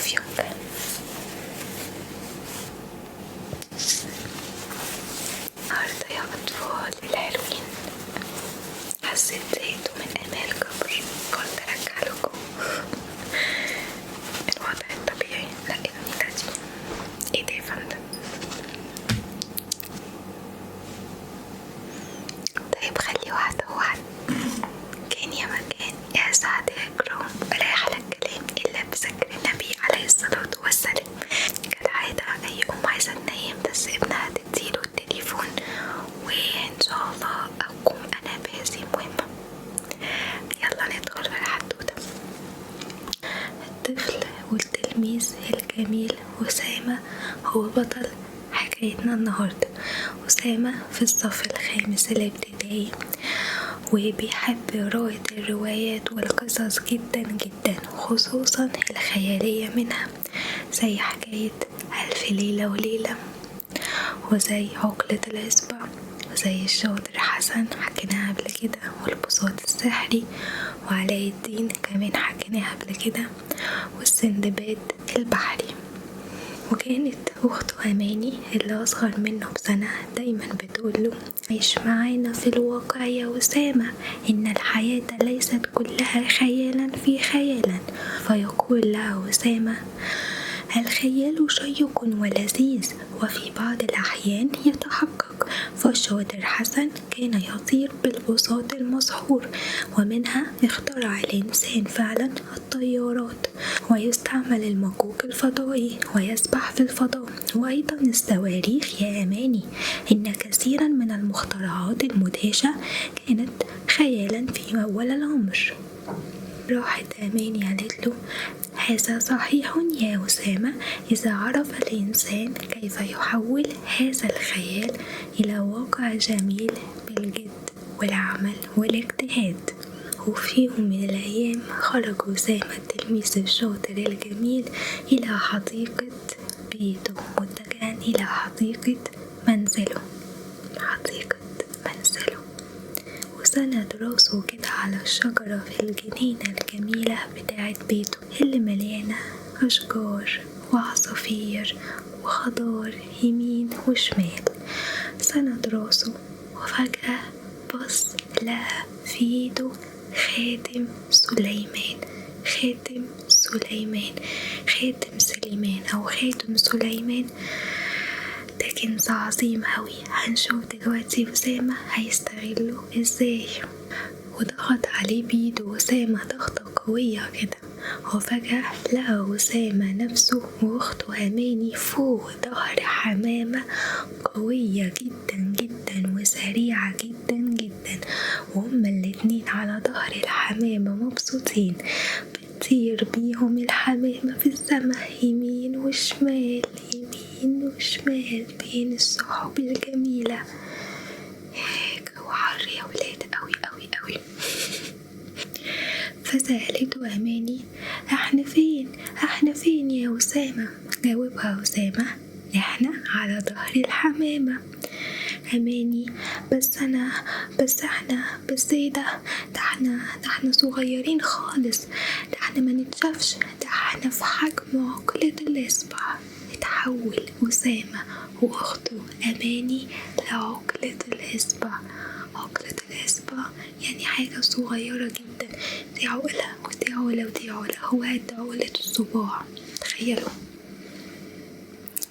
أفيونج. النهاردة يا أطفال الحلوين حسيت زهقت من آمال كبر، قلت أرجع لكم الوضع الطبيعي. لا النيلة دي ايه ده يا فندم؟ طيب خلي واحدة واحدة. كان يا مكان يا سعد يا كرام ولا يحلى الكلام إلا بذكر النبي عليه الصلاة والسلام. كالعادة أي أم عايزة تنام بس ابنها تديله التليفون، وإن شاء الله أقوم أنا بهذه المهمة. يلا ندخل في الحدوتة. الطفل والتلميذ الجميل أسامة هو بطل حكايتنا النهاردة. أسامة في الصف الخامس الابتدائي وبيحب قراءة الروايات والقصص جدا جدا، خصوصا الخيالية منها زي حكاية ألف ليلة وليلة وزي عقلة الإصبع وزي الشاطر حسن حكيناها قبل كده، والبساط السحري وعلاء الدين كمان حكيناها قبل كده، والسندباد البحري. وكانت أخته أماني اللي أصغر منه بسنة دايما بتقوله عيش معانا في الواقع يا أسامة، إن الحياة ليست كلها خيالا في خيالا. فيقول لها أسامة الخيال شيق ولذيذ وفي بعض الأحيان يتحقق. فالشاطر حسن كان يطير بالبساط المسحور، ومنها اخترع الإنسان فعلا الطيارات، ويستعمل المكوك الفضائي ويسبح في الفضاء، وأيضا الصواريخ يا أماني. إن كثيرا من المخترعات المدهشة كانت خيالا في أول الأمر. راحت أماني قالت له هذا صحيح يا أسامة، إذا عرف الإنسان كيف يحول هذا الخيال إلى واقع جميل بالجد والعمل والاجتهاد. وفي يوم من الأيام خرج أسامة التلميذ الشاطر الجميل إلى حديقة بيته، متجها إلى حديقة منزله. وسند راسه كده على الشجرة في الجنينة الجميلة بتاعة بيته اللي مليانة أشجار وعصافير وخضار يمين وشمال. سند راسه وفجأة بص لقى في ايده خاتم سليمان. ده كنز عظيم أوي، هنشوف دلوقتي أسامة هيستغله ازاي. وضغط عليه بيده أسامة ضغطة قوية كده، وفجأة لقى أسامة نفسه وأخته أماني فوق ظهر حمامة قوية جدا جدا وسريعة جدا جدا، وهما الاتنين على ظهر الحمامة مبسوطين بتطير بيهم الحمامة في السماء يمين وشمال بين السحب الجميلة. جو حر يا ولاد أوي أوي أوي. فسألته أماني احنا فين يا أسامة؟ جاوبها أسامة احنا على ظهر الحمامة. أماني بس ايه ده احنا صغيرين خالص، ده احنا ما نتشافش، ده احنا في حجم عقلة الإصبع. اتحول أسامة وأخته أماني لعقلة الإصبع. عقلة الإصبع يعني حاجة صغيرة جدا، دي عقلة ودي عقلة ودي عقلة، هو قد عقلة الصباع. تخيلوا،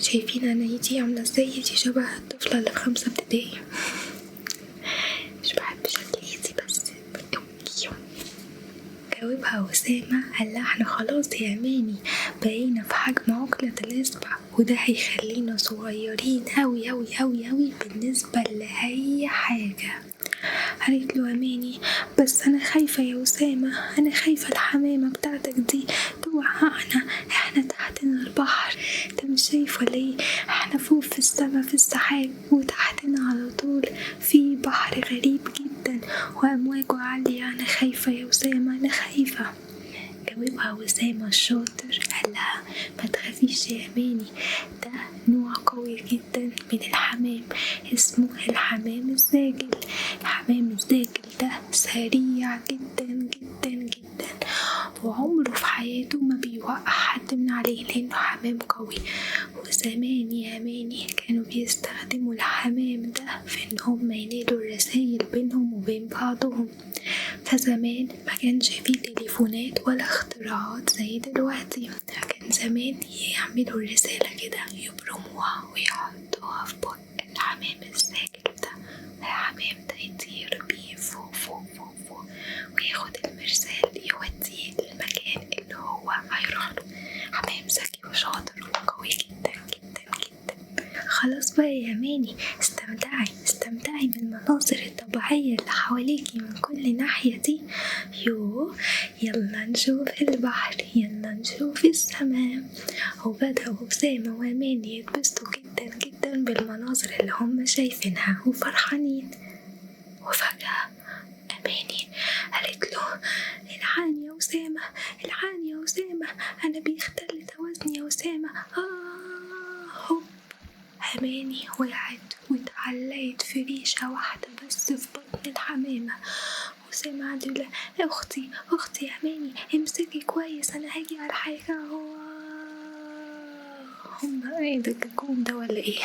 شايفين أنا دي عاملة ازاي؟ دي شبه الطفلة اللي في 5 ابتدائي. مش بحب شكل ايدي بس. جاوبها أسامة قال لها احنا خلاص يا أماني بقينا في حجم عقلة الإصبع، وده هيخلينا صغيرين أوي أوي أوي أوي بالنسبة لأي حاجة. قالت له أماني بس أنا خايفة يا أسامة، أنا خايفة الحمامة بتاعتك دي توقعنا، احنا تحتنا البحر، انت مش شايف ولا ايه؟ احنا فوق في السما في السحاب، وتحتنا على طول في بحر غريب جدا وأمواجه عالية. أنا خايفة يا أسامة، أنا خايفة. جاوبها أسامة الشاطر قال لها ما تخافيش يا أماني، ده نوع قوي جدا من الحمام اسمه الحمام الزاجل. الحمام الزاجل ده سريع جدا جدا جدا، وعمره في حياته ما بيوقع حد من عليه لأنه حمام قوي. وزمان يا أماني كانوا بيستخدموا الحمام ده في إن هم ينادوا الرسايل بينهم وبين بعضهم. فزمان ما كانش فيه تليفونات ولا اختراعات زي دلوقتي، فكان زمان يعملوا الرسالة كده يبرموها ويحطوها في بق الحمام الساكت ده. الحمام ده يطير بيه فوق فوق فوق فوق وياخد المرسال يوديه للمكان اللي هو هيروح له. حمام ذكي وشاطر وقوي جدا جدا جدا. خلاص بقى يا أماني، استمتعي بالمناظر الطبيعية اللي حواليكي من كل ناحية دي. يلا نشوف البحر، يلا نشوف السماء. وبدأوا أسامة وأماني يتبسطوا جدا جدا بالمناظر اللي هم شايفينها وفرحانين. وفجأة أماني قالت له: الحقني يا أسامة، الحقني يا أسامة، أنا بيختل توازني يا أسامة. هوب، أماني وقعت واتعلقت في ريشة واحدة بس في بطن الحمامة. أسامة قعد يقول: أختي يا أماني، امسكي كويس، أنا هاجي على حاجة. هما ايه ده، الجون ده ولا ايه؟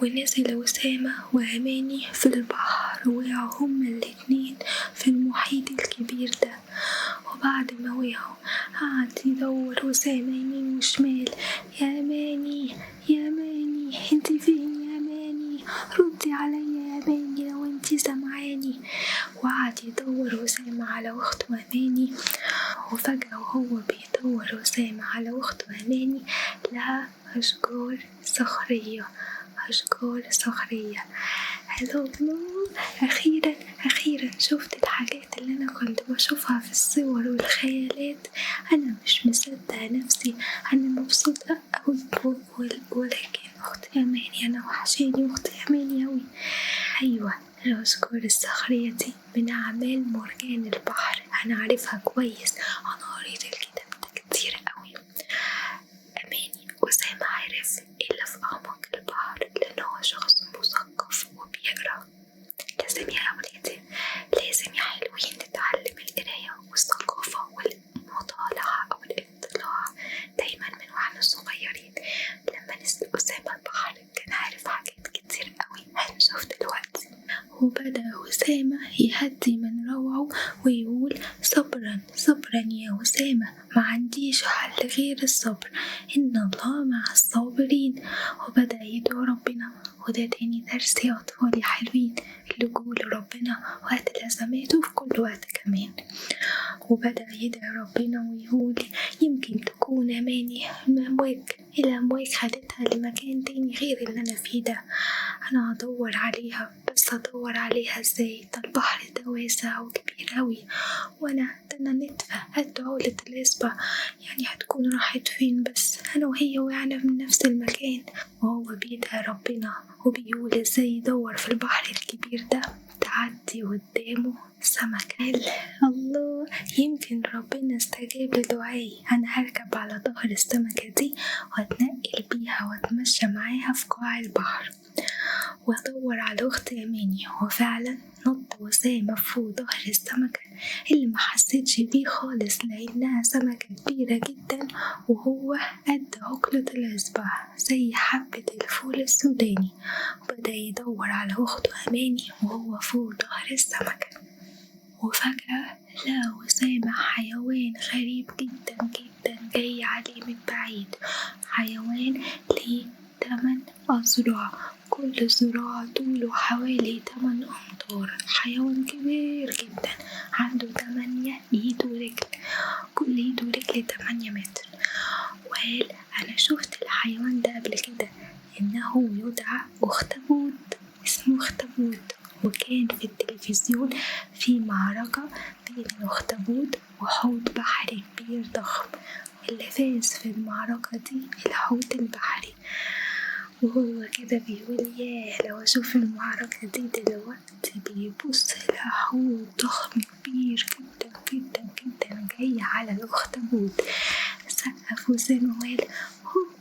ونزل أسامة وأماني في البحر، وقعوا هما الاتنين في المحيط الكبير ده. وبعد ما وقعوا قعد يدور أسامة يمين وشمال: يا أماني يا أماني، انتي فين يا أماني؟ ردي عليا يا أماني لو انتي سمعاني. وقعد يدور أسامة على أخته أماني. وفجأة وهو بيدور أسامة على أخته أماني لقى أشجار صخرية. هلو، أخيرا شفت الحاجات اللي أنا كنت بشوفها في الصور والخيالات. أنا مش مصدقة نفسي، أنا مبسوطة أوي. ولكن أختي أماني، أنا وحشاني أختي أماني أوي. أيوة، الأشجار الصخرية دي من أعمال مرجان البحر، أنا عارفها كويس، أنا قريت الكتاب ده كتير أوي. أماني أسامة عارف إلا في أعماق البحر لأنه هو شخص مثقف وبيقرأ. لازم يا أولادي، لازم يا حلوين نتعلم القراية والثقافة والمطالعة أو الاطلاع دايما من واحنا صغيرين. لما نزل أسامة البحر كان عارف حاجات كتير أوي هنشوف دلوقتي. وبدأ أسامة يهدي من روعه ويقول: صبرا يا أسامة، ما عنديش حل غير الصبر، إن الله مع الصابرين. وبدأ يدعو ربنا، وده تاني درس يا أطفال يا حلوين، اللجوء لربنا وقت الأزمات وفي كل وقت كمان. وبدأ يدعي ربنا ويقول: يمكن تكون أماني الأمواج خدتها لمكان تاني غير اللي أنا فيه ده. أنا هدور عليها، بس هدور عليها ازاي؟ ده البحر ده واسع وكبير أوي، وأنا نتفة قد عقلة الإصبع، يعني هتكون راحت فين؟ بس أنا وهي وقعنا من نفس المكان. وهو بيدعي ربنا وبيقول ازاي يدور في البحر الكبير ده، تعدي قدامه سمكة. الله، يمكن ربنا استجاب لدعائي. أنا هركب على ظهر السمكة دي واتنقل بيها واتمشى معاها في قاع البحر وادور على أختي أماني. وفعلا نط أسامة فوق ظهر السمكة اللي ما حسيتش بيه خالص لأنها سمكة كبيرة جدا وهو قد عقلة الإصبع زي حبة الفول السوداني. وبدأ يدور على أخته أماني وهو فوق ظهر السمكة. وفجأة لقى أسامة حيوان غريب جدا جدا جاي عليه من بعيد. حيوان ليه 8 أذرع، كل ذراع طوله حوالي 8 أمتار. حيوان كبير جدا عنده 8 إيد ورجل، كل إيد ورجل 8 متر. وقال: أنا شفت الحيوان ده قبل كده، إنه يدعى أخطبوط، اسمه أخطبوط. وكان في التلفزيون في معركة بين الأخطبوط وحوت بحري كبير ضخم، واللي فاز في المعركة دي الحوت البحري. وهو كده بيقول: ياه، لو أشوف المعركة دي دلوقتي. بيبص لحوت ضخم كبير جدا جدا جدا جاي على الأخطبوط. سقف أسامة وقال: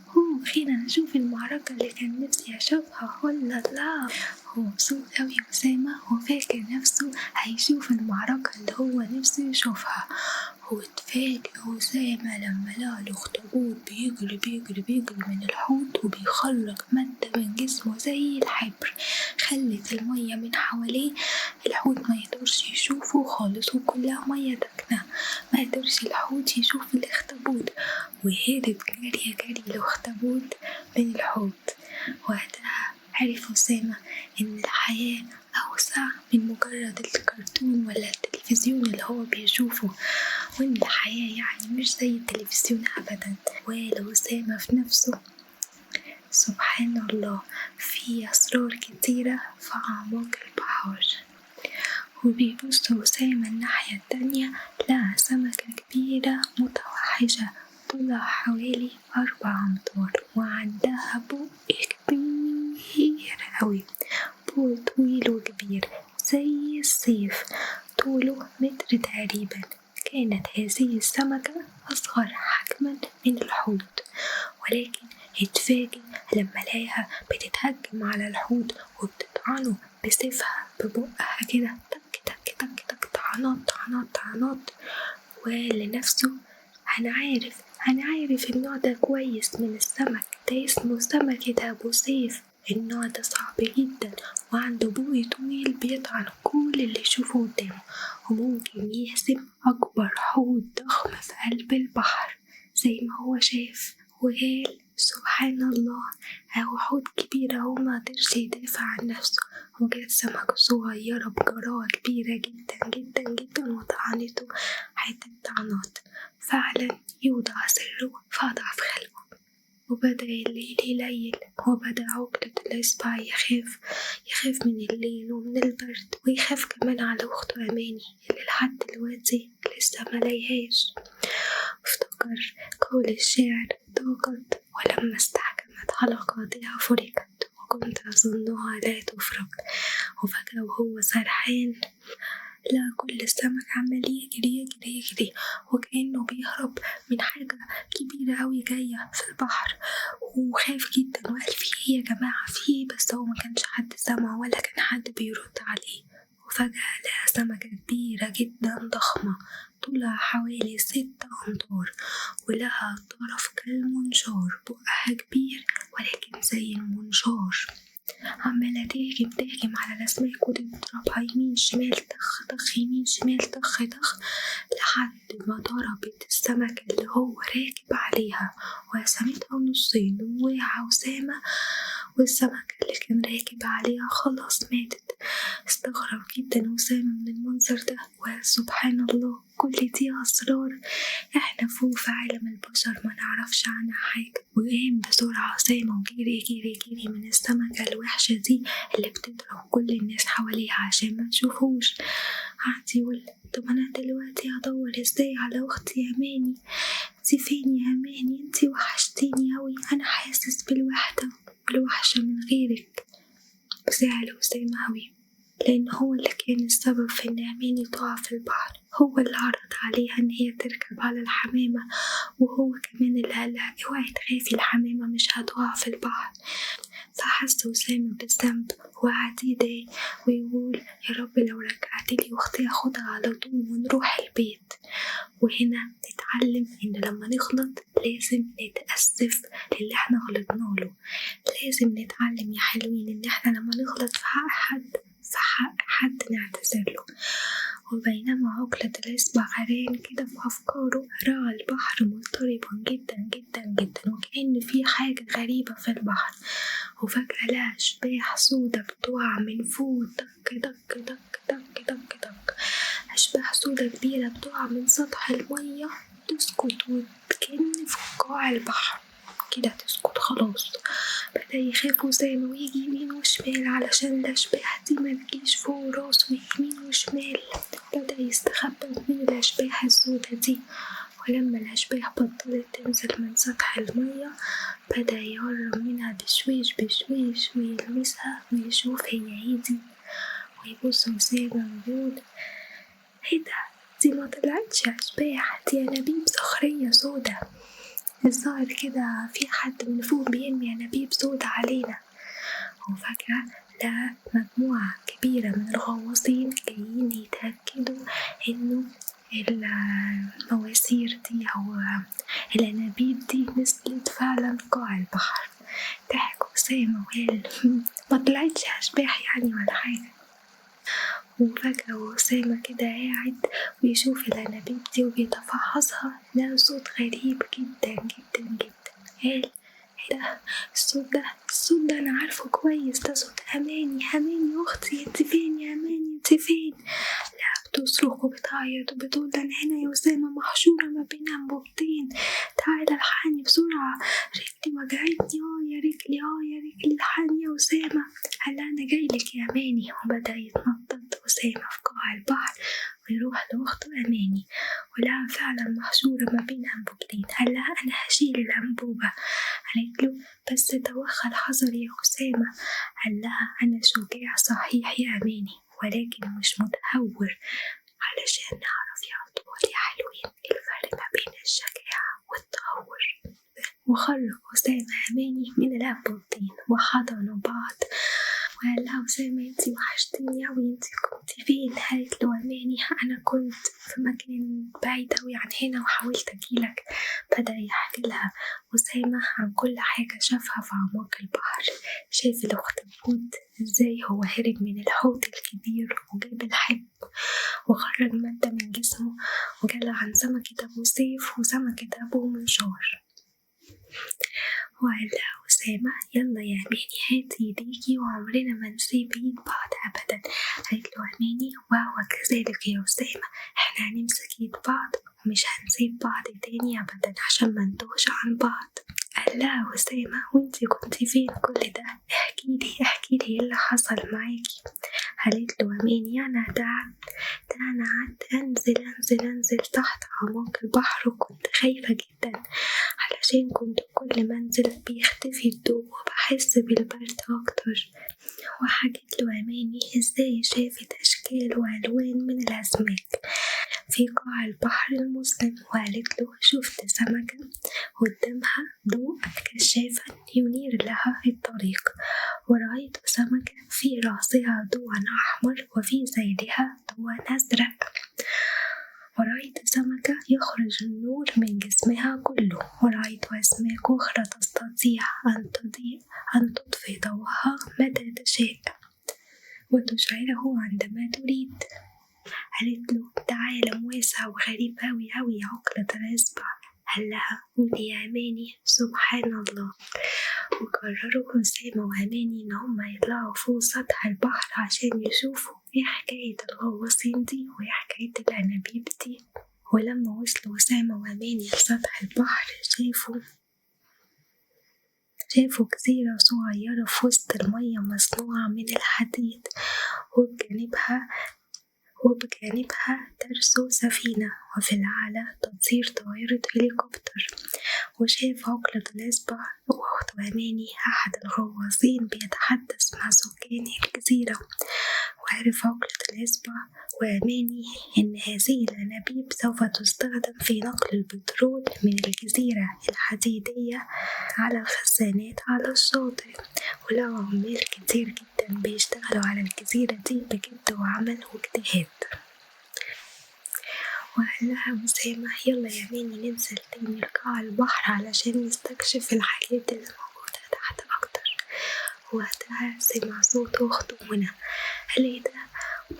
هو فين؟ أنا أشوف المعركة اللي كان نفسي أشوفها ولا لا. هو مبسوط أوي أسامة وفاكر نفسه هيشوف المعركة اللي هو نفسه يشوفها. هو اتفاجئ أسامة لما لقى الأخطبوط بيجري من الحوض وبيخرج مادة من جسمه زي الحبر، خلت المية من حواليه الحوت ما يقدرش يشوفه خالص، وكلها مية داكنة، ما قدرش الحوت يشوف الأخطبوط، وهرب جري الأخطبوط من الحوت. وقتها عرف أسامة إن الحياة أوسع من مجرد الكرتون ولا التلفزيون اللي هو بيشوفه، وإن الحياة يعني مش زي التلفزيون أبدا. وقال أسامة في نفسه سبحان الله، في أسرار كتيرة في أعماق البحر. وبيبص أسامة الناحية التانية لقى سمكة كبيرة متوحشة طولها حوالي 4 أمتار، وعندها بق كبير أوي، بق طويل وكبير زي السيف، طوله متر تقريبا. كانت هذه السمكة أصغر حجما من الحوت، ولكن اتفاجئ لما لقاها بتتهجم على الحوت وبتطعنه بسيفها ببقها كده، تك تك تك تك، طعنات. وقال لنفسه أنا عارف النوع ده كويس من السمك، ده اسمه سمكة أبو سيف. النوع ده صعب جدا وعنده بوق طويل بيطعن كل اللي يشوفه قدامه، وممكن يهزم أكبر حوت ضخم في قلب البحر زي ما هو شاف. وقال سبحان الله، أهو حوت كبير أهو ما قدرش يدافع عن نفسه، وجت سمكة صغيرة بجراءة كبيرة جدا وطعنته عدة طعنات. فعلا يوضع سره في أضعف خلقه. وبدأ الليل يليل، وبدأ عقدة الإصبع يخاف من الليل ومن البرد، ويخاف كمان على أخته أماني اللي لحد دلوقتي لسه ملاقيهاش. افتكر قول الشاعر ضاقت ولما استحكمت حلقاتها فركت، وكنت أظنها لا تفرق. وفجأة وهو سرحان لقى كل السمك عمال يجري وكأنه بيهرب من حاجة كبيرة أوي جاية في البحر، وخاف جدا وقال فيه يا جماعة فيه، بس هو ما كانش حد سمع ولا كان حد بيرد عليه. وفجأة لقى سمكة كبيرة جدا ضخمة طولها حوالي 6 أمتار، ولها طرف كالمنشار، بقها كبير ولكن زي المنشار، عمالة تهجم على الأسماك وتضربها يمين شمال طخ يمين شمال طخ لحد ما ضربت السمكة اللي هو راكب عليها وقسمتها نصين، ووقع أسامة والسمكة اللي كان راكب عليها خلاص ماتت. استغرب جدا أسامة من المنظر ده وقال سبحان الله، كل دي أسرار احنا فوق في عالم البشر ما نعرفش عنها حاجة. وقام بسرعة أسامة وجري من السمكة الوحشة دي اللي بتضرب كل الناس حواليها عشان ما تشوفوش. قعد يقول طب أنا دلوقتي هدور ازاي على أختي أماني؟ انتي فين يا أماني؟ انتي وحشتيني أوي، أنا حاسس بالوحدة والوحشة من غيرك. وزعل أسامة أوي لأن هو اللي كان السبب في إن أماني تقع في البحر، هو اللي عرض عليها إن هي تركب على الحمامة، وهو كمان اللي قالها اوعي تخافي الحمامة مش هتقع في البحر. فحس أسامة بالذنب وقعد يدعي ويقول يا رب لو رجعتلي أختي أخدها على طول ونروح البيت. وهنا نتعلم إن لما نغلط لازم نتأسف للي احنا غلطنا له، لازم نتعلم يا حلوين إن احنا لما نغلط في حق حد نعتذر له. وبينما عقلة الإصبع غرقان كده في أفكاره، رأى البحر مضطربا جدا وكأن في حاجة غريبة في البحر. وفجأة لقى أشباح سودا بتقع من فوق، دك. أشباح سودا كبيرة بتقع من سطح المية تسكت وتكن في قاع البحر كده تسكت خلاص. بدأ يخاف أسامة ويجي يمين وشمال علشان الأشباح دي متجيش فوق راسه يمين وشمال. بدأ يستخبى من الأشباح السودا دي، ولما الأشباح بطلت تنزل من سطح المية بدأ يقرب منها بشويش ويلمسها ويشوف هي دي، ويبص أسامة ويقول ايه ده؟ دي ما طلعتش أشباح، دي أنابيب صخرية سودا. الظاهر كده في حد من فوق بيرمي أنابيب سودا علينا. وفجأة لقى مجموعة كبيرة من الغواصين جايين يتأكدوا إنه المواسير دي أو الأنابيب دي نزلت فعلا قاع البحر. ضحك أسامة وقال ما طلعتش أشباح يعني ولا حاجة. وفجأة أسامة كده قاعد ويشوف الأنابيب دي وبيتفحصها، لقى صوت غريب جدا جدا جدا. قال ايه ده؟ الصوت ده أنا عارفه كويس، ده صوت أماني أختي، انت فين يا أماني انت فين؟ لا، بتصرخ وبتعيط وبتقول ده أنا هنا يا أسامة محشورة ما بين أنبوبتين، تعالى الحقني بسرعة، رجلي وجعتني يا رجلي الحقني يا أسامة. قال أنا جايلك يا أماني. وبدأ يتنطط أسامة في قاع البحر ويروح لأخته أماني، ولقاها فعلا محشورة ما بين أنبوبتين. قال لها أنا هشيل الأنبوبة. قالت له بس توخى الحذر يا أسامة. قال لها أنا شجاع صحيح يا أماني، ولكن مش متهور، علشان نعرف يا أطفال يا حلوين الفرق ما بين الشجاعة والتهور. وخرج أسامة أماني من الأنبوبتين وحضنوا بعض، وقال لها أسامة انتي وحشتيني أوي، انتي كنتي فين؟ قالت له أماني أنا كنت في مكان بعيد أوي عن هنا وحاولت أجيلك. بدأ يحكي لها أسامة عن كل حاجة شافها في أعماق البحر. شاف الأخطبوط ازاي هو هرب من الحوت الكبير وجاب الحب وخرج مادة من جسمه، وجال عن سمكة أبو سيف وسمكة أبو منشار. وقال لها أسامة يلا يا أماني هاتي ايديكي وعمرنا ما نسيب ايد بعض أبدا. قالت له أماني وهو كذلك يا أسامة، احنا هنمسك ايد بعض ومش هنسيب بعض تاني أبدا عشان ما نتوهش عن بعض. قال لها أسامة وانتي كنتي فين كل ده؟ احكيلي ايه اللي حصل معاكي. قالت له أماني أنا قعدت أنزل تحت أعماق البحر، وكنت خايفة جدا علشان كنت كل ما أنزل بيختفي الضوء وبحس بالبرد أكتر. وحكت له أماني إزاي شافت أشكال وألوان من الأسماك في قاع البحر المظلم، وقالت له شفت سمكة قدامها ضوء كشافا ينير لها الطريق، ورأيت سمكة في رأسها ضوء أحمر وفي ذيلها ضوء أزرق، ورأيت سمكة يخرج النور من جسمها كله، ورأيت أسماك أخرى تستطيع أن تطفئ ضوءها متى تشاء وتشعله عندما تريد. قالت له ده عالم واسع وغريب أوي يا عقلة الإصبع. قال لها قولي يا أماني سبحان الله. وقرروا أسامة وأماني إن هما يطلعوا فوق سطح البحر عشان يشوفوا ايه حكاية الغواصين دي وايه حكاية الأنابيب دي. ولما وصلوا أسامة وأماني لسطح البحر شافوا جزيرة صغيرة في وسط المية مصنوعة من الحديد، وبجانبها ترسو سفينة، وفي الأعلى تطير طائرة هليكوبتر. وشاف عقلة الإصبع وأخته أماني أحد الغواصين بيتحدث مع سكان الجزيرة، وعرف عقلة الإصبع وأماني إن هذه الأنابيب سوف تستخدم في نقل البترول من الجزيرة الحديدية على الخزانات على الشاطئ. ولقوا عمال كتير جدا بيشتغلوا على الجزيرة دي بجد وعمل واجتهاد. وقال لها أسامة يلا يا أماني ننزل تاني لقاع البحر علشان نستكشف الحاجات اللي موجودة تحت أكتر. وقتها سمع صوت أخته منى. قال ايه ده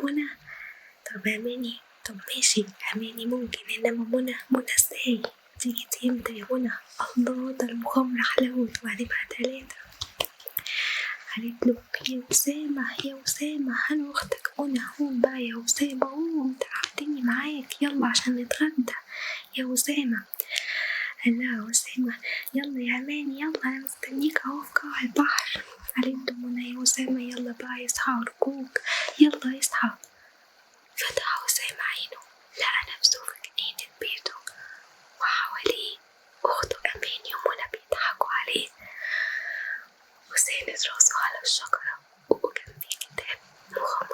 منى؟ طب أماني طب ماشي أماني ممكن، إنما منى ازاي؟ تيجي امتى يا منى؟ الله ده المغامرة حلوت وهنبقى 3. قالت له يا أسامة أنا أختك منى، قوم بقى يا أسامة قوم تعبتني معاك، يلا عشان نتغدى يا أسامة. قال لها أسامة يلا يا أماني يلا أنا مستنيك أهو في قاع البحر. قالت له منى يا أسامة يلا بقى يصحى أرجوك يلا يصحى. فتح أسامة عينه لقى نفسه في جنينة بيته وحواليه أخته أماني ومنى بيضحكوا عليه، وساند راسه على الشجرة وجنبيه كتاب مغامرات.